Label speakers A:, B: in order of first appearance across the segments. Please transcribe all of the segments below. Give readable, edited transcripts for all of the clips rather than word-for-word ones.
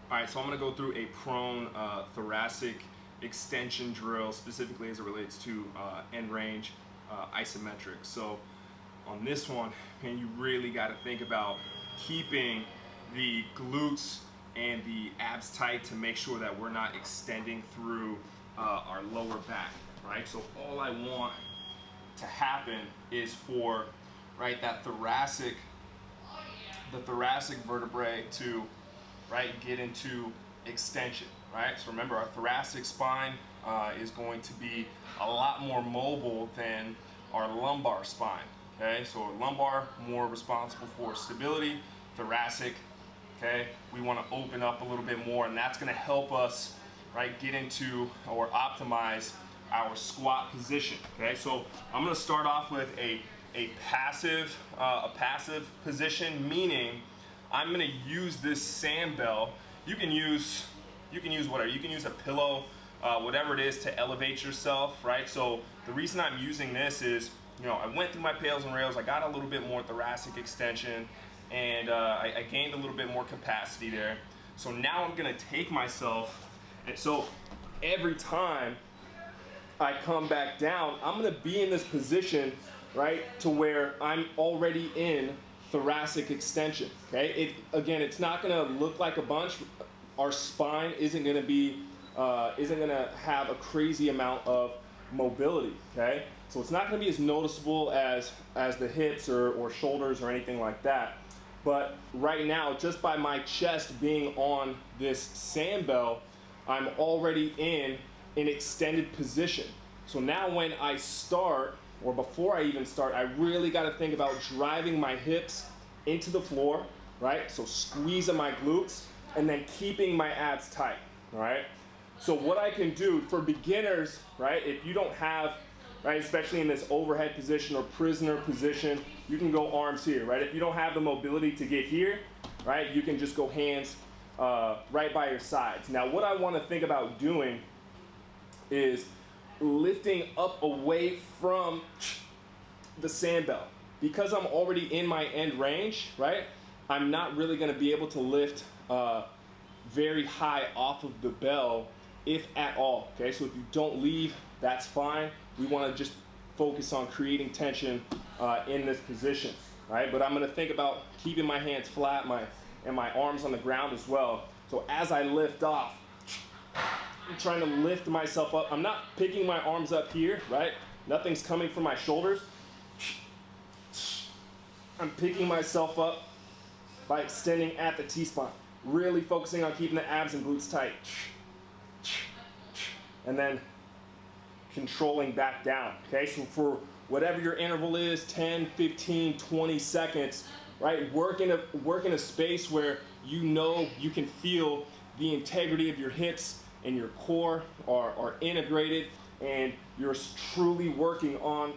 A: All right, so I'm gonna go through a prone thoracic extension drill, specifically as it relates to end range isometrics. So on this one, man, you really gotta think about keeping the glutes and the abs tight to make sure that we're not extending through our lower back, right? So all I want to happen is for, right, that thoracic, the thoracic vertebrae to, right, get into extension, right? So remember, our thoracic spine is going to be a lot more mobile than our lumbar spine, okay? So lumbar, more responsible for stability. Thoracic, okay, we want to open up a little bit more, and that's going to help us, right, get into or optimize our squat position, okay? So I'm going to start off with a passive position, meaning I'm going to use this sand bell. You can use whatever. You can use a pillow, whatever it is to elevate yourself, right? So the reason I'm using this is, you know, I went through my pails and rails. I got a little bit more thoracic extension, and I gained a little bit more capacity there. So now I'm going to take myself, and so every time I come back down, I'm going to be in this position, right, to where I'm already in thoracic extension, okay? Again, it's not going to look like a bunch. Our spine isn't going to have a crazy amount of mobility, okay? So it's not going to be as noticeable as the hips or shoulders or anything like that. But right now, just by my chest being on this sand bell, I'm already in an extended position. So now when I start, or before I even start, I really got to think about driving my hips into the floor, right? So squeezing my glutes and then keeping my abs tight, all right? So what I can do for beginners, right, if you don't have, right, especially in this overhead position or prisoner position, you can go arms here, right? If you don't have the mobility to get here, right, you can just go hands right by your sides. Now what I want to think about doing is lifting up away from the sand bell. Because I'm already in my end range, right, I'm not really going to be able to lift very high off of the bell, if at all, okay? So if you don't leave, that's fine. We want to just focus on creating tension in this position, right? But I'm going to think about keeping my hands flat and my arms on the ground as well. So as I lift off, I'm trying to lift myself up. I'm not picking my arms up here, right? Nothing's coming from my shoulders. I'm picking myself up by extending at the T-spine, really focusing on keeping the abs and glutes tight. And then controlling back down, okay? So for whatever your interval is, 10, 15, 20 seconds, right? Work in a space where you know you can feel the integrity of your hips and your core are integrated, and you're truly working on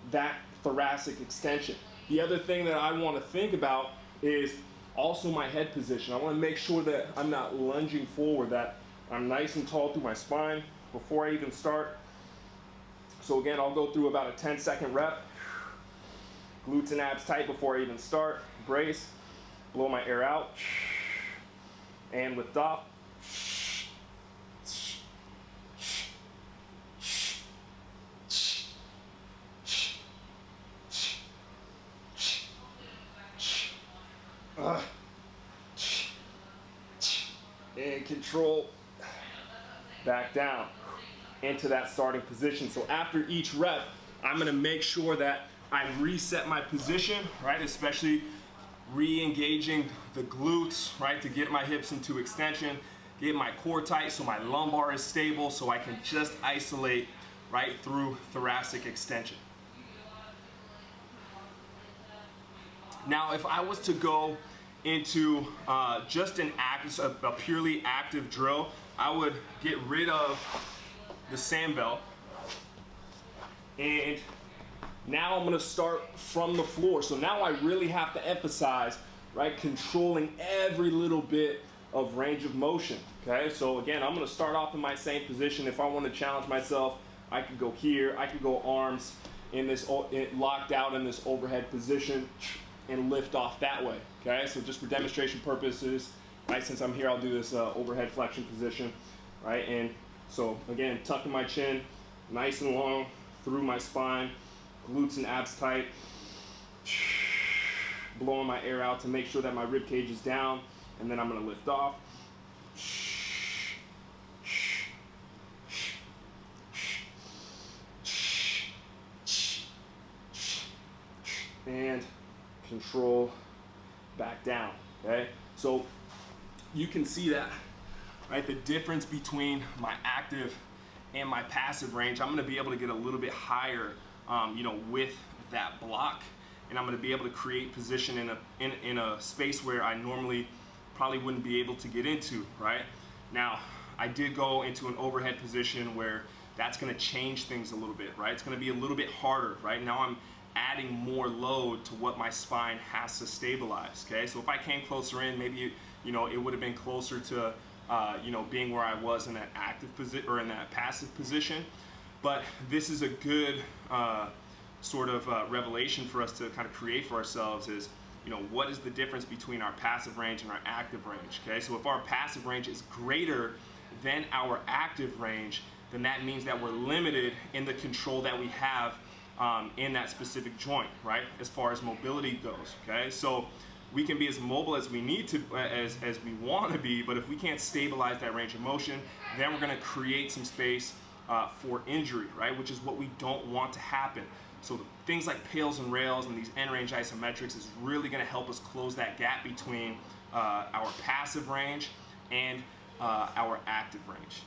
A: that thoracic extension. The other thing that I want to think about is also my head position. I want to make sure that I'm not lunging forward, that I'm nice and tall through my spine before I even start. So again, I'll go through about a 10-second rep. Glutes and abs tight before I even start. Brace, blow my air out, and lift off. And control back down into that starting position. So after each rep, I'm going to make sure that I reset my position, right? Especially re-engaging the glutes, right? To get my hips into extension, get my core tight so my lumbar is stable, so I can just isolate right through thoracic extension. Now, if I was to go into just a purely active drill, I would get rid of the sand bell, and now I'm going to start from the floor. So now I really have to emphasize, right, controlling every little bit of range of motion, okay? So again, I'm going to start off in my same position. If I want to challenge myself, I could go here, I could go arms in this, locked out in this overhead position, and lift off that way, okay? So just for demonstration purposes, right? Since I'm here, I'll do this overhead flexion position, right? And so again, tucking my chin, nice and long through my spine, glutes and abs tight, blowing my air out to make sure that my rib cage is down, and then I'm gonna lift off. And control back down, okay? So you can see that, right? The difference between my active and my passive range, I'm gonna be able to get a little bit higher, with that block, and I'm gonna be able to create position in a space where I normally probably wouldn't be able to get into, right? Now, I did go into an overhead position where that's gonna change things a little bit, right? It's gonna be a little bit harder, right? Now I'm adding more load to what my spine has to stabilize, okay? So if I came closer in, maybe, it would have been closer to, being where I was in that active position or in that passive position. But this is a good revelation for us to kind of create for ourselves is, what is the difference between our passive range and our active range, okay? So if our passive range is greater than our active range, then that means that we're limited in the control that we have in that specific joint, right? As far as mobility goes, okay? So we can be as mobile as we need to, as we want to be, but if we can't stabilize that range of motion, then we're going to create some space for injury, right? Which is what we don't want to happen. So things like pails and rails and these end range isometrics is really going to help us close that gap between our passive range and our active range.